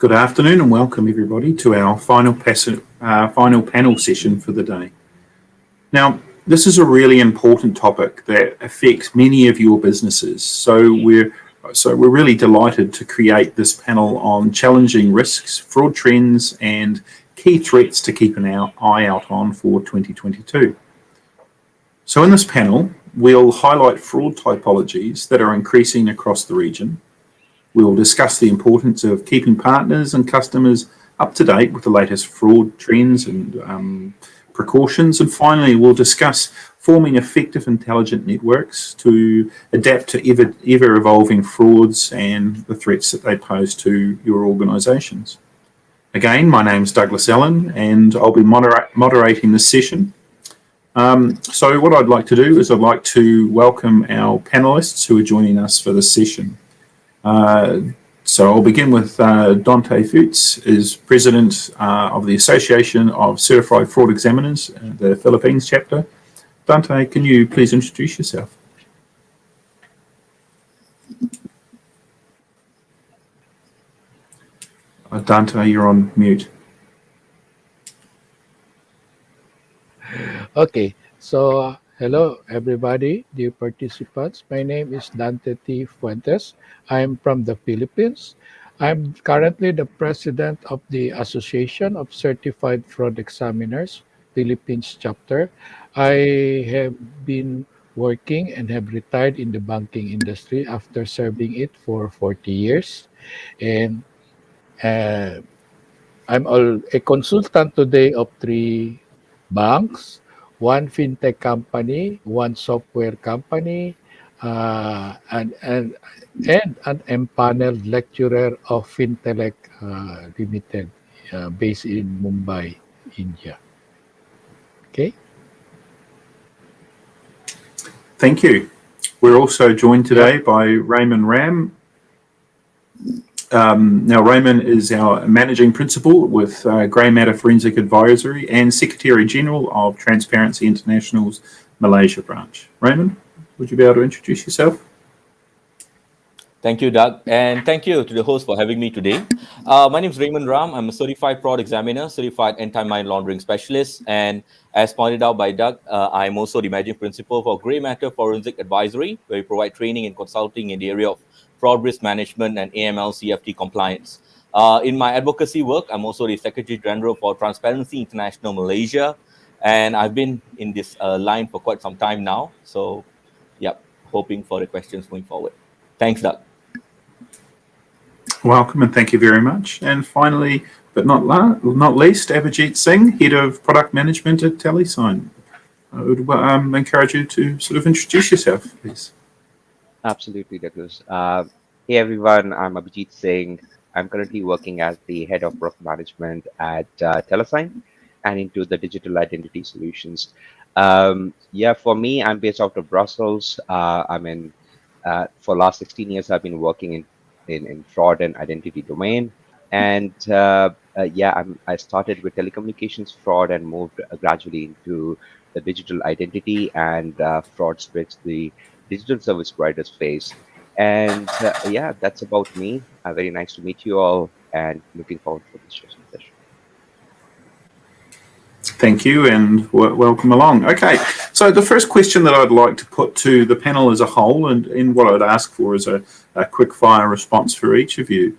Good afternoon and welcome everybody to our final panel session for the day. Now, this is a really important topic that affects many of your businesses. So we're really delighted to create this panel on challenging risks, fraud trends, and key threats to keep an eye out on for 2022. So in this panel, we'll highlight fraud typologies that are increasing across the region. We'll discuss the importance of keeping partners and customers up to date with the latest fraud trends and precautions. And finally, we'll discuss forming effective intelligent networks to adapt to ever evolving frauds and the threats that they pose to your organisations. Again, my name's Douglas Allan and I'll be moderating this session. So what I'd like to do is I'd like to welcome our panellists who are joining us for this session. So I'll begin with Dante Futz, is President of the Association of Certified Fraud Examiners, the Philippines chapter. Dante, can you please introduce yourself? Dante, you're on mute. Okay, so hello everybody, dear participants. My name is Dante T. Fuentes. I'm from the Philippines. I'm currently the president of the Association of Certified Fraud Examiners, Philippines chapter. I have been working and have retired in the banking industry after serving it for 40 years. And I'm a consultant today of 3 banks, 1 fintech company, 1 software company, and an empaneled lecturer of Fintech Limited, based in Mumbai, India. Okay. Thank you. We're also joined today by Raymond Ram. Now, Raymond is our Managing Principal with Grey Matter Forensic Advisory and Secretary General of Transparency International's Malaysia branch. Raymond, would you be able to introduce yourself? Thank you, Doug, and thank you to the host for having me today. My name is Raymond Ram. I'm a certified fraud examiner, certified anti-money laundering specialist, and as pointed out by Doug, I'm also the managing principal for Grey Matter Forensic Advisory, where we provide training and consulting in the area of fraud risk management and AML CFT compliance. In my advocacy work, I'm also the Secretary General for Transparency International Malaysia, and I've been in this line for quite some time now. So, yeah, hoping for the questions moving forward. Thanks, Doug. Welcome and thank you very much. And finally, but not least, Aberjeet Singh, Head of Product Management at Telesign. I would encourage you to sort of introduce yourself, please. Absolutely, Douglas. Hey everyone, I'm Aberjeet Singh. I'm currently working as the Head of Product Management at Telesign and into the digital identity solutions. For me, I'm based out of Brussels. For last 16 years, I've been working in fraud and identity domain. And I started with telecommunications fraud and moved gradually into the digital identity and fraud spreads the digital service providers face. And that's about me. Very nice to meet you all and looking forward for this session. Thank you and welcome along. Okay, so the first question that I'd like to put to the panel as a whole and what I'd ask for is a quick fire response for each of you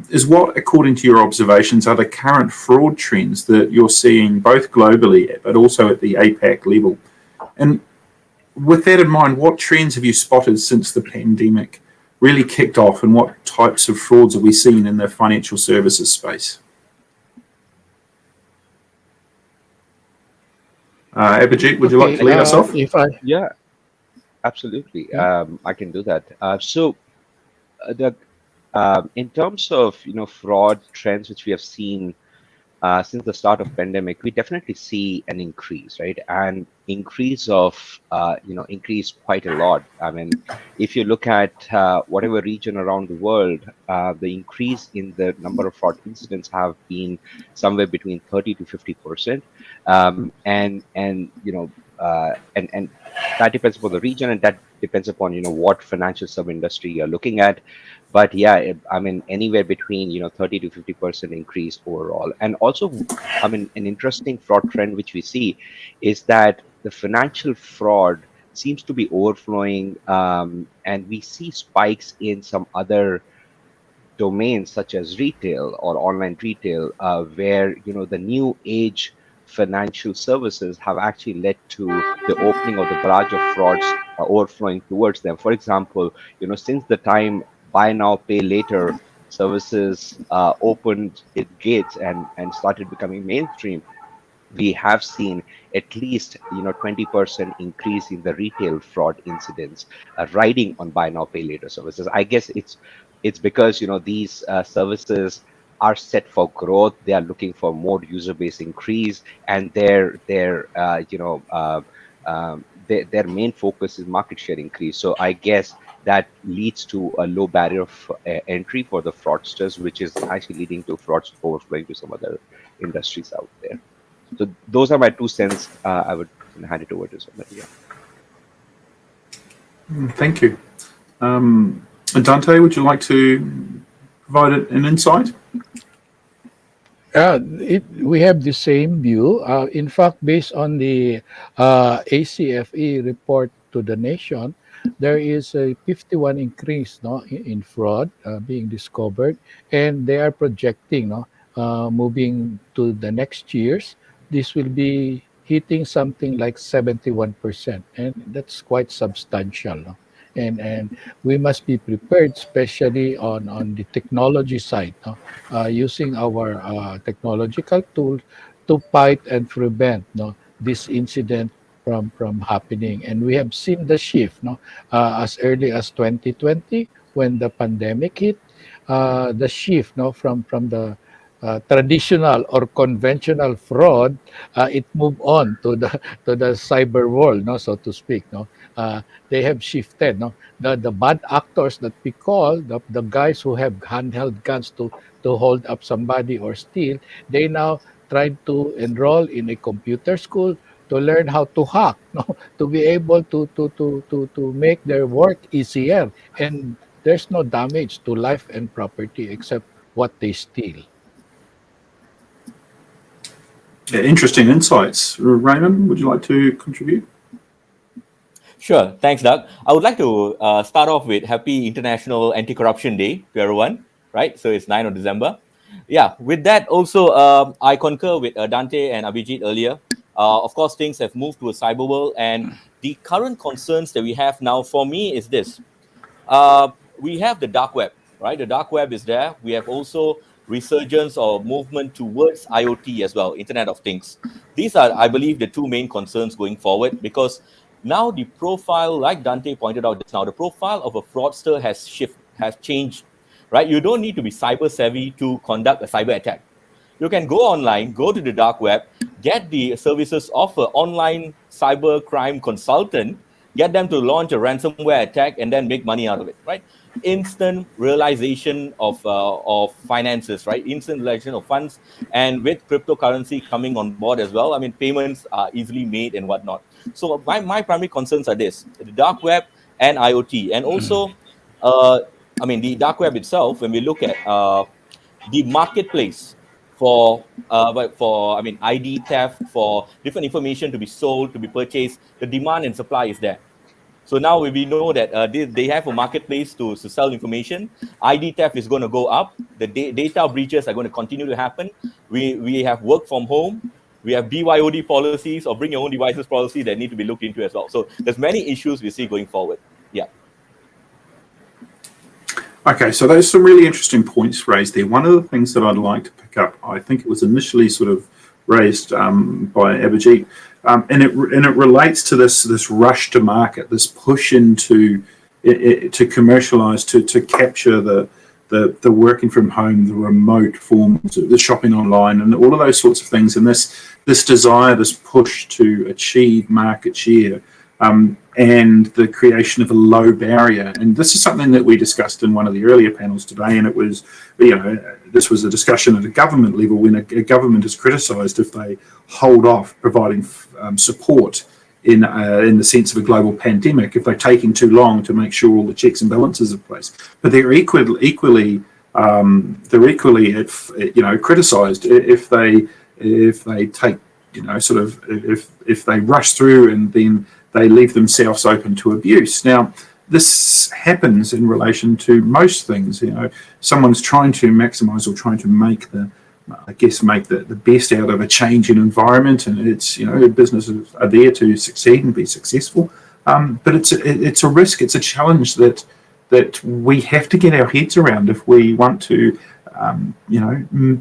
is what, according to your observations, are the current fraud trends that you're seeing both globally but also at the APAC level? And with that in mind, what trends have you spotted since the pandemic really kicked off and what types of frauds have we seen in the financial services space? Aberjeet, would you like to lead us off? Yeah, absolutely. I can do that. In terms of fraud trends which we have seen since the start of pandemic, we definitely see an increase, right? And increase quite a lot. I mean, if you look at whatever region around the world, the increase in the number of fraud incidents have been somewhere between 30 to 50%. and that depends upon the region, and that depends upon what financial sub industry you're looking at. But yeah, I mean anywhere between 30 to 50% increase overall. And also, I mean, an interesting fraud trend which we see is that the financial fraud seems to be overflowing, and we see spikes in some other domains such as retail or online retail, where the new age financial services have actually led to the opening of the barrage of frauds overflowing towards them. For example, since the time buy now pay later services opened its gates and started becoming mainstream, we have seen at least 20% increase in the retail fraud incidents riding on buy now pay later services. I guess it's because these services are set for growth. They are looking for more user base increase, and their main focus is market share increase. So I guess that leads to a low barrier of entry for the fraudsters, which is actually leading to frauds overflowing to some other industries out there. So those are my 2 cents. I would hand it over to somebody. Yeah. Thank you. Dante, would you like to provide an insight? We have the same view. In fact, based on the ACFE report to the nation, there is a 51 increase in fraud being discovered, and they are projecting moving to the next years, this will be hitting something like 71%, and that's quite substantial. And we must be prepared, especially on the technology side, using our technological tools to fight and prevent this incident from happening. And we have seen the shift as early as 2020 when the pandemic hit, the shift from the traditional or conventional fraud, it moved on to the cyber world, so to speak. They have shifted. The bad actors that we call the guys who have handheld guns to hold up somebody or steal, they now try to enroll in a computer school to learn how to hack, to be able to make their work easier. And there's no damage to life and property except what they steal. Yeah, interesting insights. Raymond, would you like to contribute? Sure. Thanks, Doug. I would like to start off with Happy International Anti-Corruption Day to everyone, right? So it's 9th of December. Yeah, with that also, I concur with Dante and Aberjeet earlier. Of course, things have moved to a cyber world, and the current concerns that we have now for me is this. We have the dark web, right? The dark web is there. We have also resurgence or movement towards IoT as well, Internet of Things. These are, I believe, the 2 main concerns going forward, because now the profile, like Dante pointed out just now, the profile of a fraudster has changed, right? You don't need to be cyber savvy to conduct a cyber attack. You can go online, go to the dark web, get the services of an online cyber crime consultant, get them to launch a ransomware attack, and then make money out of it, right? Instant realization of finances, right? Instant realization of funds, and with cryptocurrency coming on board as well, I mean, payments are easily made and whatnot. So my primary concerns are this: the dark web and IoT, and also, I mean, the dark web itself. When we look at the marketplace for I mean, ID theft, for different information to be sold, to be purchased, the demand and supply is there. So now we know that they have a marketplace to sell information. ID theft is going to go up. The data breaches are going to continue to happen. We have work from home. We have BYOD policies, or bring your own devices policy, that need to be looked into as well. So there's many issues we see going forward. Yeah. Okay, so there's some really interesting points raised there. One of the things that I'd like to pick up, I think it was initially sort of raised by Aberjeet, and it relates to this rush to market, this push into to commercialize, to capture the working from home, the remote forms, the shopping online, and all of those sorts of things, and this desire, this push to achieve market share, and the creation of a low barrier. And this is something that we discussed in one of the earlier panels today, and it was, this was a discussion at a government level when a government is criticised if they hold off providing support in the sense of a global pandemic if they're taking too long to make sure all the checks and balances are in place. But they're equally criticised if they take if they rush through and then they leave themselves open to abuse. Now, this happens in relation to most things. Someone's trying to maximise or trying to make the best out of a change in environment, and it's businesses are there to succeed and be successful. But it's a risk, it's a challenge that we have to get our heads around if we want to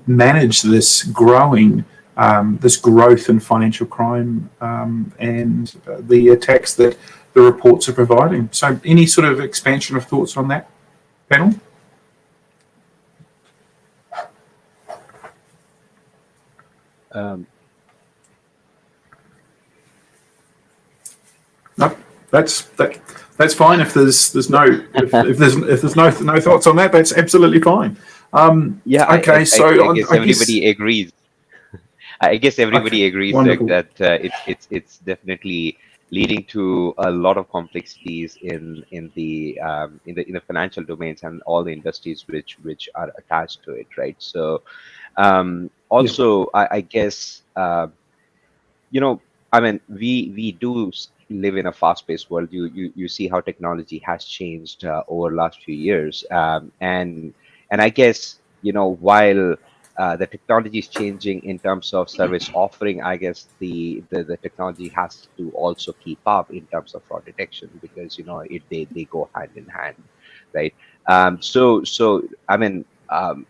manage this growth in financial crime and the attacks that the reports are providing. So any sort of expansion of thoughts on that, panel? No, that's fine. If there's no thoughts on that, that's absolutely fine. Yeah. Okay. I guess everybody agrees. I guess everybody agrees that it's definitely leading to a lot of complexities in the financial domains and all the industries which are attached to it, right? So also, I guess we do live in a fast-paced world. You see how technology has changed over the last few years, and I guess while the technology is changing in terms of service offering, I guess the technology has to also keep up in terms of fraud detection, because they go hand in hand, right? So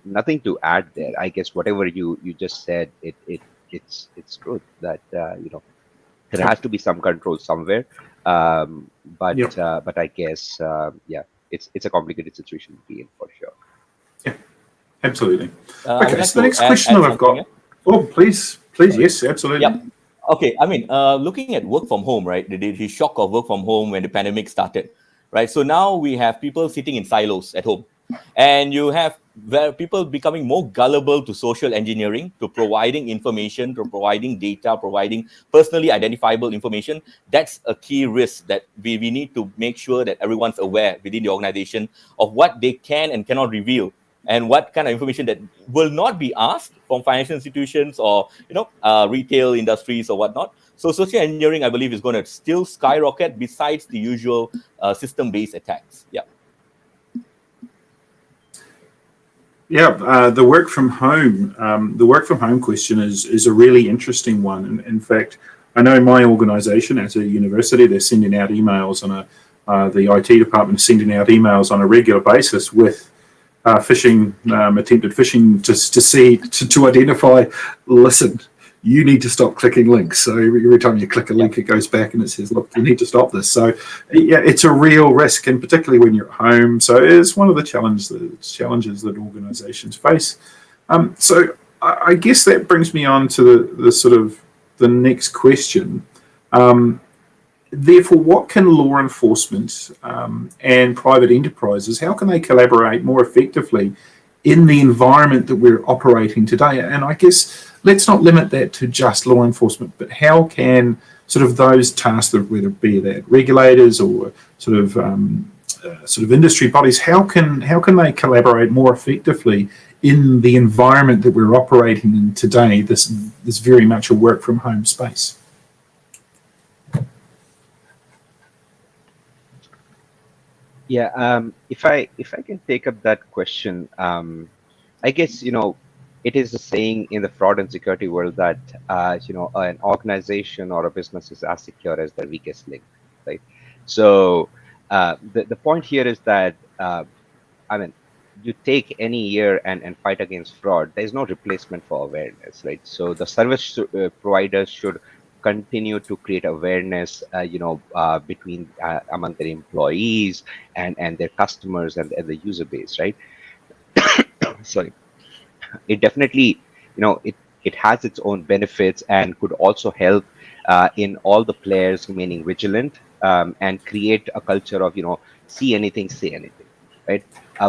nothing to add there. I guess whatever you just said, it's true that there has to be some control somewhere, but I guess it's a complicated situation to be in for sure. Yeah, absolutely. Okay, so the next question that I've got. Oh, please, yes, absolutely. Yeah. Okay, looking at work from home, right? The shock of work from home when the pandemic started, right? So now we have people sitting in silos at home, and you have people becoming more gullible to social engineering, to providing information, to providing data, providing personally identifiable information. That's a key risk that we need to make sure that everyone's aware within the organization of what they can and cannot reveal, and what kind of information that will not be asked from financial institutions or retail industries or whatnot. So social engineering, I believe, is going to still skyrocket besides the usual system-based attacks. Yeah. Yeah, the work from home question is a really interesting one. And in fact, I know my organisation as a university, they're sending out emails the IT department is sending out emails on a regular basis with attempted phishing to identify. Listen, you need to stop clicking links. So every time you click a link, it goes back and it says, look, you need to stop this. So yeah, it's a real risk, and particularly when you're at home. So it's one of the challenges that organizations face. So I guess that brings me on to the next question. Therefore, what can law enforcement and private enterprises, how can they collaborate more effectively in the environment that we're operating today? And I guess let's not limit that to just law enforcement, but how can those tasks, whether it be that regulators or industry bodies, how can they collaborate more effectively in the environment that we're operating in today? This very much a work from home space. Yeah, if I can take up that question, I guess it is a saying in the fraud and security world that an organization or a business is as secure as their weakest link, right? So the point here is that you take any year and fight against fraud, there's no replacement for awareness, right? So the service providers should continue to create awareness, between among their employees and their customers and the user base, right? Sorry. It definitely, it has its own benefits and could also help in all the players remaining vigilant and create a culture of, see anything, say anything, right?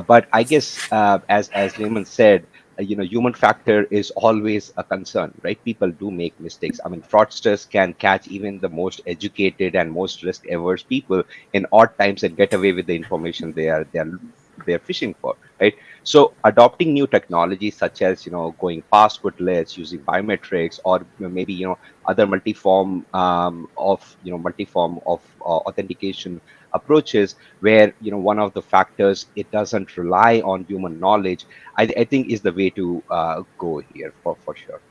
But I guess, as Raymond said, human factor is always a concern, right? People do make mistakes. I mean, fraudsters can catch even the most educated and most risk averse people in odd times and get away with the information they're fishing for, right? So adopting new technologies such as going passwordless, using biometrics, or maybe other multi-form of authentication approaches, where one of the factors, it doesn't rely on human knowledge, I think is the way to go here for sure.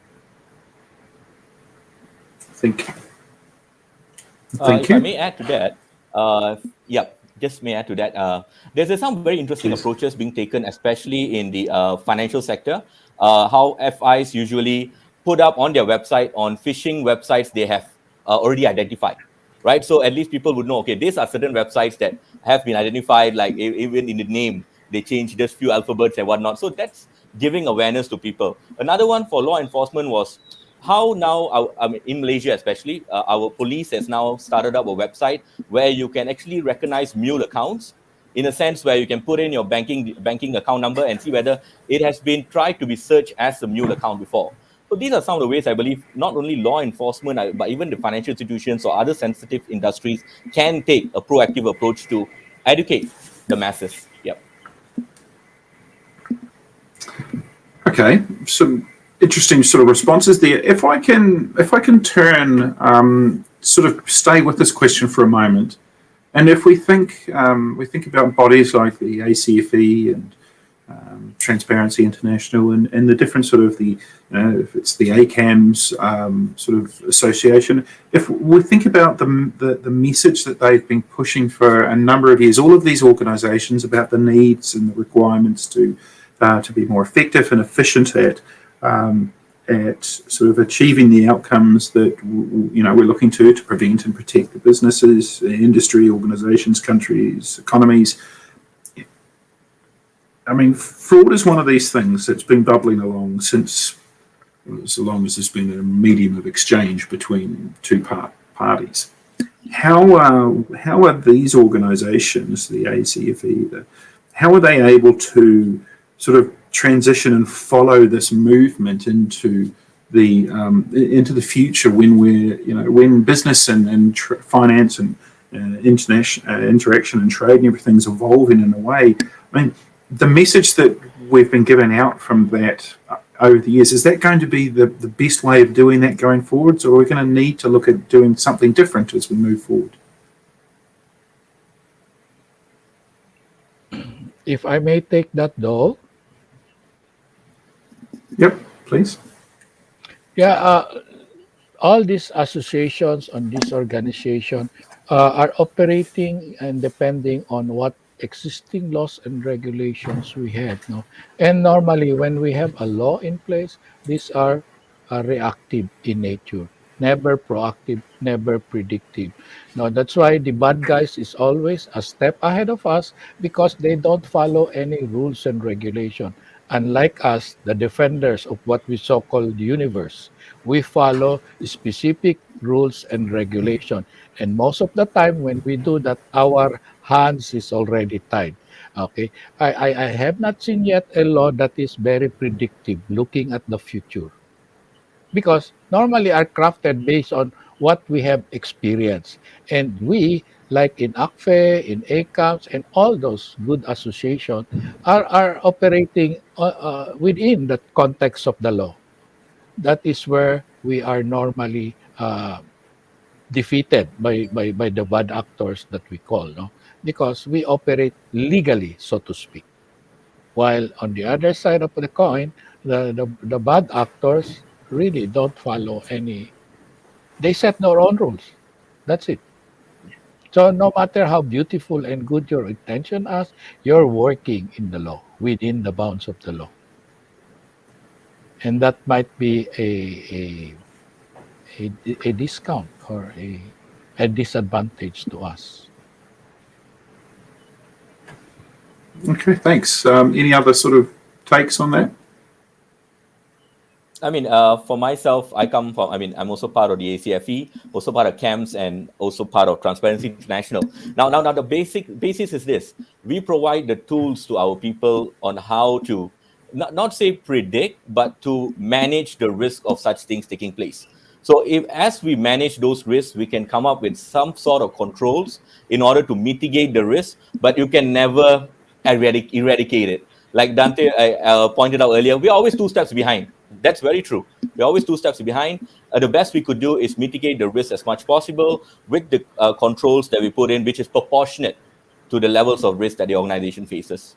Thank If I you. may add to that, just may add to that. There's some very interesting Yes. approaches being taken, especially in the financial sector. How FIs usually put up on their website on phishing websites they have already identified, right? So at least people would know, okay, these are certain websites that have been identified, like even in the name, they change just few alphabets and whatnot. So that's giving awareness to people. Another one for law enforcement was how now, I mean, in Malaysia especially, our police has now started up a website where you can actually recognize mule accounts, in a sense where you can put in your banking account number and see whether it has been tried to be searched as a mule account before. So these are some of the ways I believe not only law enforcement, but even the financial institutions or other sensitive industries can take a proactive approach to educate the masses. Yep. Okay, some interesting sort of responses there. If I can turn sort of stay with this question for a moment, and if we think about bodies like the ACFE and Transparency International and the different sort of if it's the ACAMS sort of association, if we think about the message that they've been pushing for a number of years, all of these organisations, about the needs and the requirements to be more effective and efficient at sort of achieving the outcomes that we're looking to prevent and protect the businesses, industry, organisations, countries, economies. I mean, fraud is one of these things that's been bubbling along since as long as there's been a medium of exchange between two parties. How are these organisations, the ACFE, how are they able to sort of transition and follow this movement into the future when business and finance and international interaction and trade and everything's evolving in a way? I mean, the message that we've been given out from that over the years, is that going to be the best way of doing that going forwards, or are we going to need to look at doing something different as we move forward? If I may take that though. Yep, please. Yeah, all these associations and this organization are operating and depending on what existing laws and regulations we have. No? And normally when we have a law in place, these are reactive in nature, never proactive, never predictive. No, that's why the bad guys is always a step ahead of us because they don't follow any rules and regulation. Unlike us, the defenders of what we so-called universe, we follow specific rules and regulation. And most of the time when we do that, our hands is already tied. Okay. I have not seen yet a law that is very predictive, looking at the future. Because normally are crafted based on what we have experienced. And we, like in ACFE, in ACAMS, and all those good associations, are operating within the context of the law. That is where we are normally defeated by the bad actors that we call, no? Because we operate legally, so to speak. While on the other side of the coin, the bad actors really don't follow any. They set their own rules. That's it. So no matter how beautiful and good your intention is, you're working in the law, within the bounds of the law. And that might be a discount or a disadvantage to us. Okay, thanks. Any other sort of takes on that? I mean, for myself, I'm also part of the ACFE, also part of CAMS, and also part of Transparency International. Now, the basis is this: we provide the tools to our people on how to not say predict, but to manage the risk of such things taking place. So if as we manage those risks, we can come up with some sort of controls in order to mitigate the risk, but you can never eradicate it. Like Dante pointed out earlier, we're always 2 steps behind. That's very true. We're always 2 steps behind. The best we could do is mitigate the risk as much possible with the controls that we put in, which is proportionate to the levels of risk that the organization faces.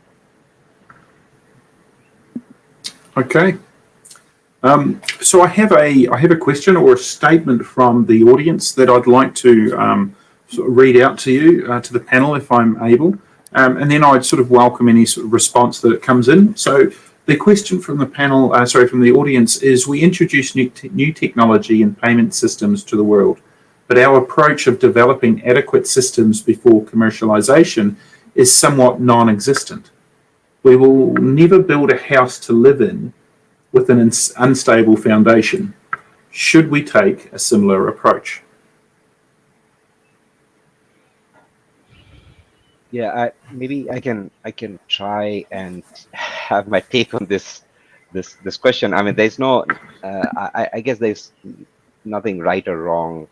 Okay. So I have a question or a statement from the audience that I'd like to sort of read out to you, to the panel, if I'm able, and then I'd sort of welcome any sort of response that comes in. So the question from the panel, from the audience is: we introduce new technology and payment systems to the world, but our approach of developing adequate systems before commercialization is somewhat non-existent. We will never build a house to live in with an unstable foundation. Should we take a similar approach? Yeah, maybe I can try and have my take on this question. I mean, there's no, I guess there's nothing right or wrong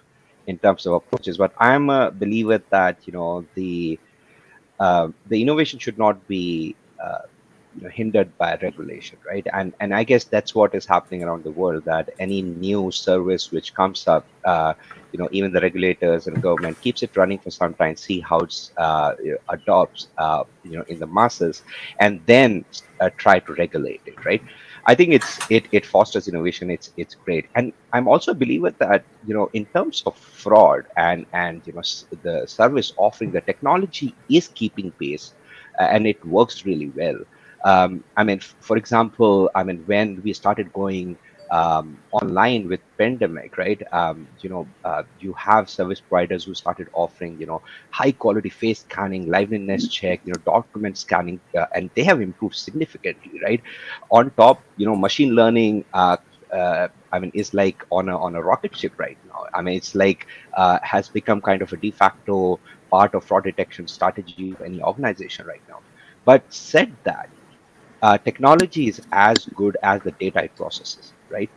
in terms of approaches, but I'm a believer that the innovation should not be hindered by regulation, right? And I guess that's what is happening around the world, that any new service which comes up, even the regulators and government keeps it running for some time, see how it adopts, in the masses, and then try to regulate it, right? I think it fosters innovation. It's great, and I'm also a believer that in terms of fraud and the service offering, the technology is keeping pace, and it works really well. I mean, for example, when we started going online with pandemic, right? You have service providers who started offering, high quality face scanning, liveness check, document scanning, and they have improved significantly, right? On top, machine learning. Is like on a rocket ship right now. I mean, it's like has become kind of a de facto part of fraud detection strategy of any organization right now. But said that, technology is as good as the data it processes, right?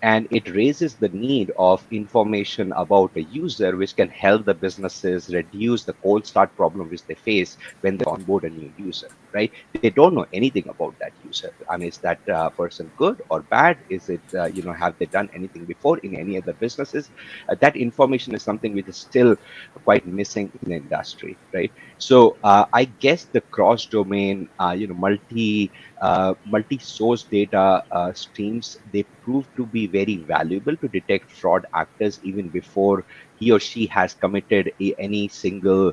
And it raises the need of information about a user, which can help the businesses reduce the cold start problem which they face when they onboard a new user, right? They don't know anything about that user. I mean, is that person good or bad? Is it, have they done anything before in any other businesses? That information is something which is still quite missing in the industry, right? So I guess the cross-domain, multi-source data streams, they prove to be very valuable to detect fraud actors even before he or she has committed any single,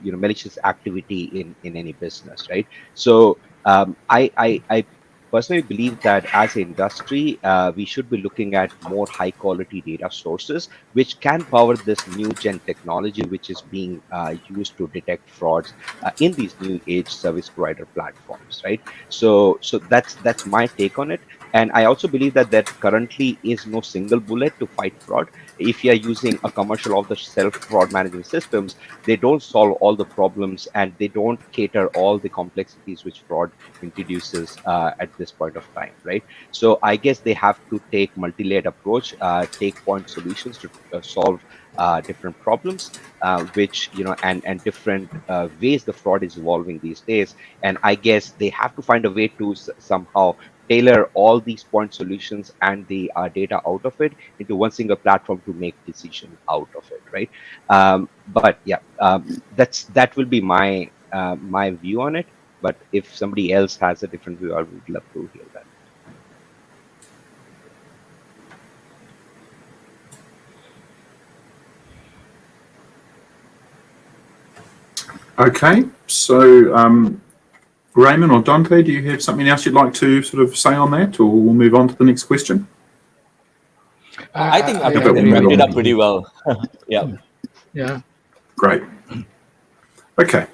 malicious activity in any business, right? So I personally believe that as an industry, we should be looking at more high quality data sources, which can power this new gen technology, which is being used to detect frauds in these new age service provider platforms, right? So that's my take on it. And I also believe that there currently is no single bullet to fight fraud. If you are using a commercial off-the-shelf fraud management systems, they don't solve all the problems and they don't cater all the complexities which fraud introduces at this point of time, right? So I guess they have to take multi-layered approach, take point solutions to solve different problems, which and different ways the fraud is evolving these days. And I guess they have to find a way to somehow tailor all these point solutions and the data out of it into one single platform to make decisions out of it, right? But yeah, that will be my my view on it. But if somebody else has a different view, I would love to hear that. Okay, so Raymond or Dante, do you have something else you'd like to sort of say on that, or we'll move on to the next question? I think I Aberjeet wrapped it up pretty well. Yeah. Yeah. Great. Okay.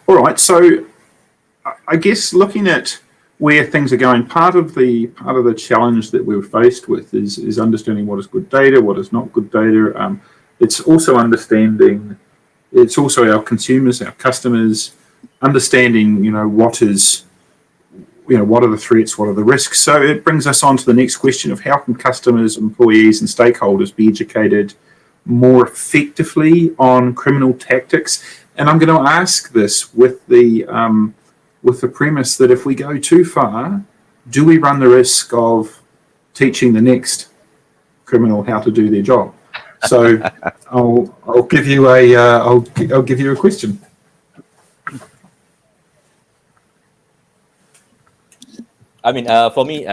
All right. So I guess looking at where things are going, part of the challenge that we're faced with is understanding what is good data, what is not good data. It's also understanding. It's also our consumers, our customers, understanding, what is, what are the threats, what are the risks? So it brings us on to the next question of how can customers, employees, and stakeholders be educated more effectively on criminal tactics? And I'm going to ask this with the premise that if we go too far, do we run the risk of teaching the next criminal how to do their job? So I'll give you I'll give you a question. I mean, for me,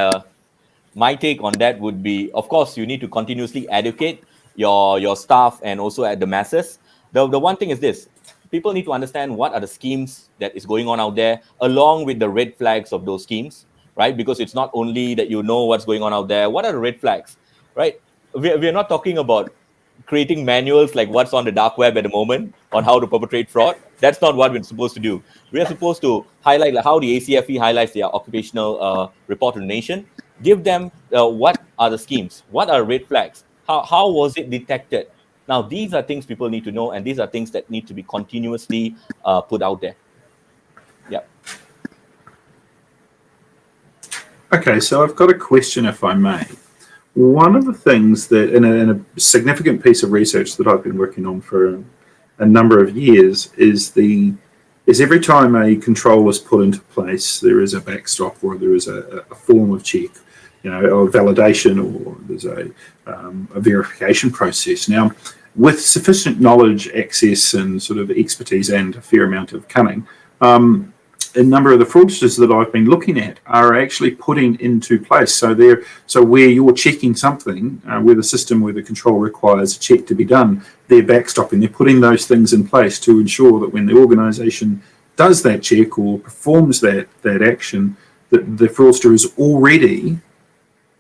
my take on that would be, of course, you need to continuously educate your staff and also at the masses. The one thing is this: people need to understand what are the schemes that is going on out there, along with the red flags of those schemes, right? Because it's not only that you know what's going on out there. What are the red flags, right? We're not talking about creating manuals like what's on the dark web at the moment on how to perpetrate fraud. That's not what we're supposed to do. We are supposed to highlight like how the ACFE highlights their occupational report to the nation. Give them what are the schemes, what are red flags, how was it detected. Now, these are things people need to know, and these are things that need to be continuously put out there. Yeah. Okay, so I've got a question, if I may. One of the things that, in a significant piece of research that I've been working on for a number of years, is every time a control is put into place, there is a backstop or there is a form of check, or validation, or there's a verification process. Now, with sufficient knowledge, access, and sort of expertise, and a fair amount of cunning, a number of the fraudsters that I've been looking at are actually putting into place. So where you're checking something, where the control requires a check to be done, they're backstopping. They're putting those things in place to ensure that when the organisation does that check or performs that action, that the fraudster has already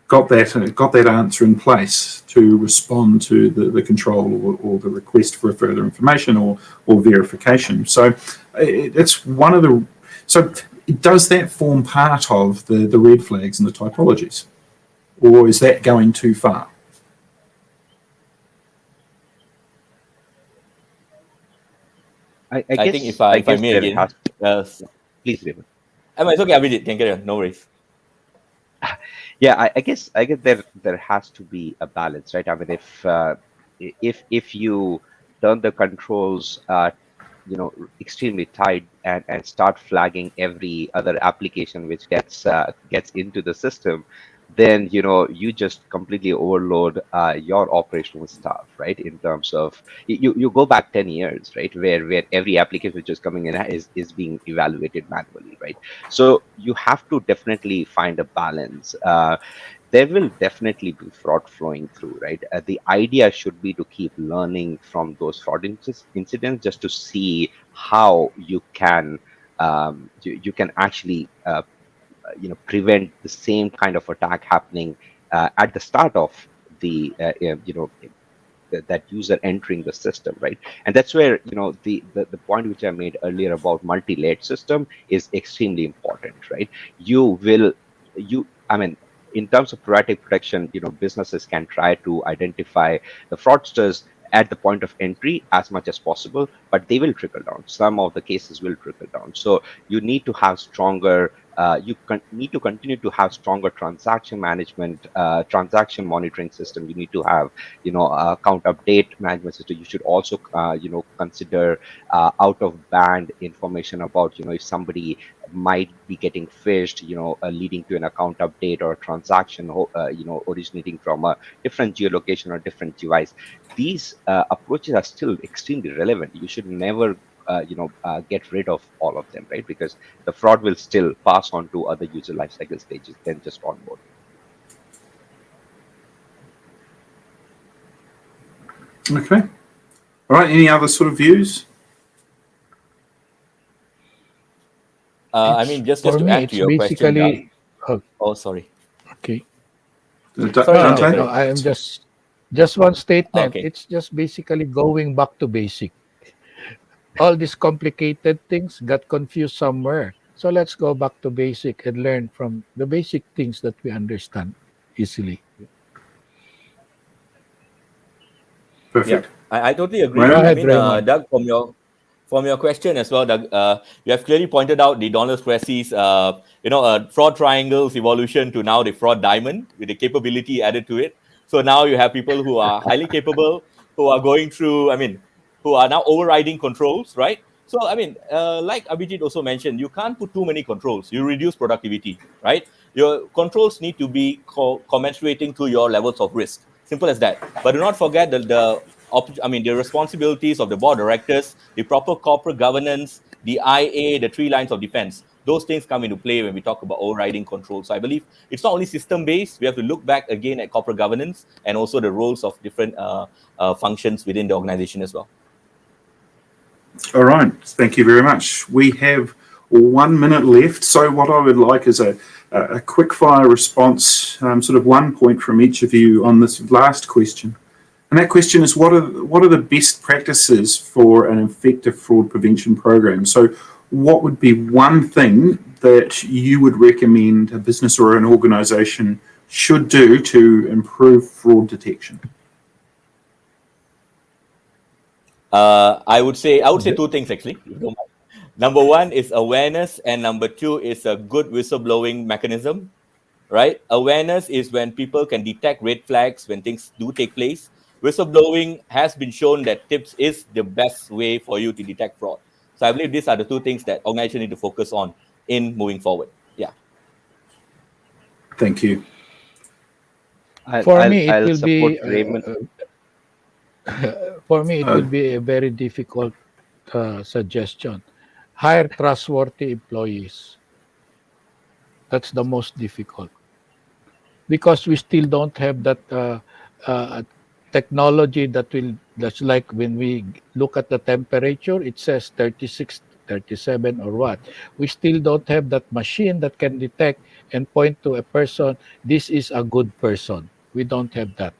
got that answer in place to respond to the control or the request for further information or verification. So it's one of the. So does that form part of the red flags and the typologies, or is that going too far? I think if I may again, please, Raymond. It's okay, Aberjeet, can carry on, no worries. Yeah, I guess there has to be a balance, right? I mean, if you turn the controls extremely tight and start flagging every other application which gets into the system, then you just completely overload your operational staff, right? In terms of you go back 10 years, right, where every application which is coming in is being evaluated manually, right? So you have to definitely find a balance. There will definitely be fraud flowing through, right? The idea should be to keep learning from those fraud incidents, just to see how you can you can actually prevent the same kind of attack happening at the start of the that user entering the system, right? And that's where the point which I made earlier about multi-layered system is extremely important, right? I mean, in terms of proactive protection, businesses can try to identify the fraudsters at the point of entry as much as possible, but they will trickle down. Some of the cases will trickle down. So you need to have stronger, need to continue to have stronger transaction management, transaction monitoring system. You need to have, account update management system. You should also, consider out of band information about, if somebody might be getting phished, leading to an account update or a transaction, originating from a different geolocation or different device. These approaches are still extremely relevant. You should never, get rid of all of them, right? Because the fraud will still pass on to other user lifecycle stages than just onboarding. Okay. All right. Any other sort of views? I mean, just to add to your question. Oh, sorry. Okay. Dante? No, I am just one statement. Okay. It's just basically going back to basic. All these complicated things got confused somewhere. So let's go back to basic and learn from the basic things that we understand easily. Perfect. Yeah, I totally agree. Raymond? I mean, Doug, from From your question as well, Doug, you have clearly pointed out the Donald Cressy's, fraud triangles evolution to now the fraud diamond with the capability added to it. So now you have people who are highly capable, who are going through, who are now overriding controls, right? So, like Aberjeet also mentioned, you can't put too many controls. You reduce productivity, right? Your controls need to be commensurating to your levels of risk. Simple as that. But do not forget the responsibilities of the board of directors, the proper corporate governance, the IA, the 3 lines of defense. Those things come into play when we talk about overriding control. So I believe it's not only system-based. We have to look back again at corporate governance and also the roles of different functions within the organization as well. All right, thank you very much. We have 1 minute left. So what I would like is a quick fire response, sort of 1 point from each of you on this last question. And that question is, what are the best practices for an effective fraud prevention program? So what would be one thing that you would recommend a business or an organization should do to improve fraud detection? I would say 2 things actually. Number 1 is awareness, and number 2 is a good whistleblowing mechanism, right? Awareness is when people can detect red flags when things do take place. Whistleblowing has been shown that tips is the best way for you to detect fraud. So I believe these are the 2 things that organizations need to focus on in moving forward. Yeah. Thank you. For me, it will be a very difficult suggestion. Hire trustworthy employees. That's the most difficult, because we still don't have that technology that's like when we look at the temperature, it says 36, 37 or what. We still don't have that machine that can detect and point to a person, this is a good person. We don't have that.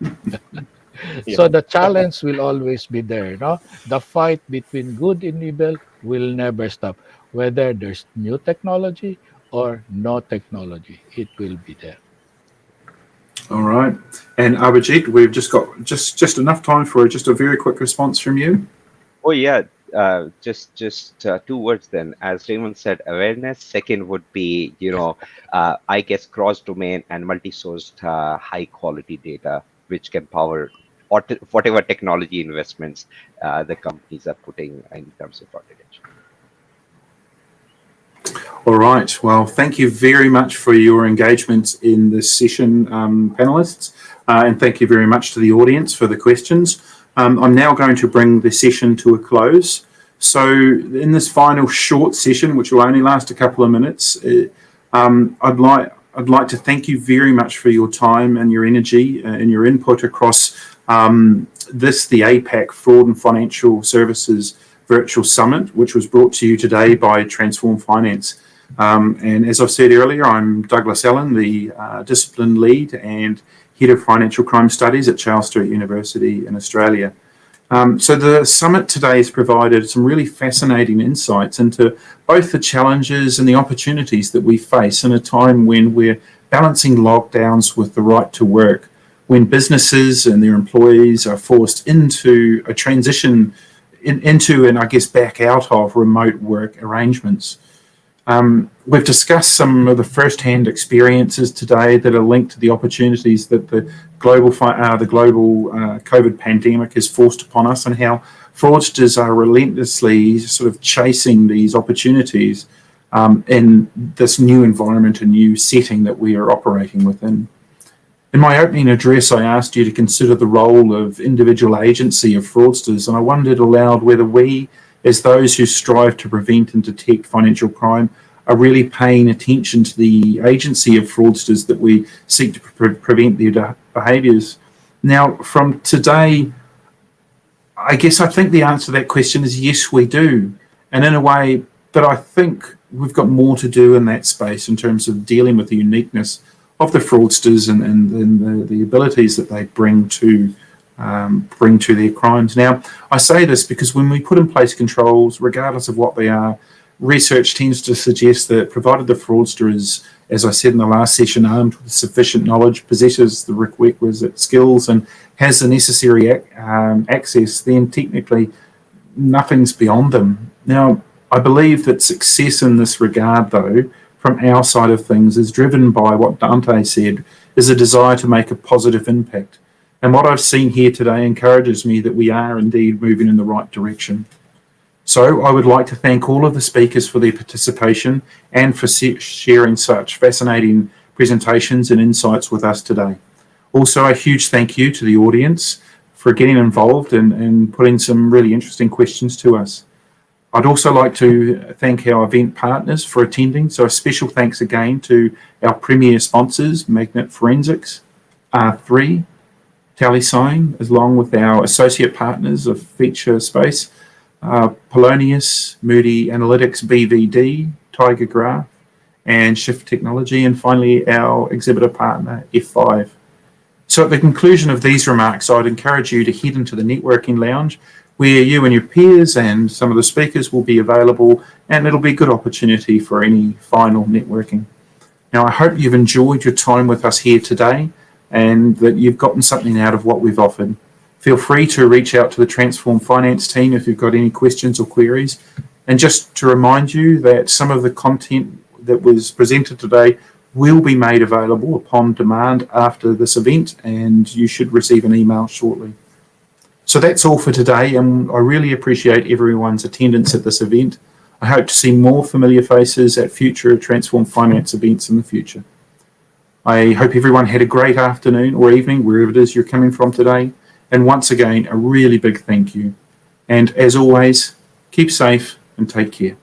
So the challenge will always be there. No? The fight between good and evil will never stop. Whether there's new technology or no technology, it will be there. All right. And Aberjeet, we've just got just enough time for just a very quick response from you. Oh yeah, just 2 words then. As Raymond said, awareness. Second would be, I guess cross-domain and multi-sourced high-quality data, which can power whatever technology investments the companies are putting in terms of fraud detection. All right. Well, thank you very much for your engagement in this session, panelists, and thank you very much to the audience for the questions. I'm now going to bring the session to a close. So in this final short session, which will only last a couple of minutes, I'd like to thank you very much for your time and your energy and your input across the APAC Fraud and Financial Services Virtual Summit, which was brought to you today by Transform Finance. And as I've said earlier, I'm Douglas Allan, the Discipline Lead and Head of Financial Crime Studies at Sturt University in Australia. So the summit today has provided some really fascinating insights into both the challenges and the opportunities that we face in a time when we're balancing lockdowns with the right to work, when businesses and their employees are forced into a transition into and I guess back out of remote work arrangements. We've discussed some of the first-hand experiences today that are linked to the opportunities that the global COVID pandemic has forced upon us, and how fraudsters are relentlessly sort of chasing these opportunities in this new environment and new setting that we are operating within. In my opening address, I asked you to consider the role of individual agency of fraudsters, and I wondered aloud whether we, as those who strive to prevent and detect financial crime, are really paying attention to the agency of fraudsters that we seek to prevent their behaviours. Now, from today, I think the answer to that question is yes, we do. And in a way, but I think we've got more to do in that space in terms of dealing with the uniqueness of the fraudsters and the abilities that they bring to their crimes. Now, I say this because when we put in place controls, regardless of what they are, research tends to suggest that provided the fraudster is, as I said in the last session, armed with sufficient knowledge, possesses the requisite skills and has the necessary access, then technically nothing's beyond them. Now, I believe that success in this regard, though, from our side of things, is driven by what Dante said, is a desire to make a positive impact. And what I've seen here today encourages me that we are indeed moving in the right direction. So I would like to thank all of the speakers for their participation and for sharing such fascinating presentations and insights with us today. Also, a huge thank you to the audience for getting involved and putting some really interesting questions to us. I'd also like to thank our event partners for attending. So a special thanks again to our premier sponsors, Magnet Forensics, R3, Telesign, along with our associate partners of Feature Space, Polonius, Moody Analytics, BVD, Tiger Graph, and Shift Technology, and finally our exhibitor partner, F5. So at the conclusion of these remarks, I'd encourage you to head into the networking lounge where you and your peers and some of the speakers will be available, and it'll be a good opportunity for any final networking. Now, I hope you've enjoyed your time with us here today and that you've gotten something out of what we've offered. Feel free to reach out to the Transform Finance team if you've got any questions or queries. And just to remind you that some of the content that was presented today will be made available upon demand after this event, and you should receive an email shortly. So that's all for today, and I really appreciate everyone's attendance at this event. I hope to see more familiar faces at future Transform Finance events in the future. I hope everyone had a great afternoon or evening, wherever it is you're coming from today. And once again, a really big thank you. And as always, keep safe and take care.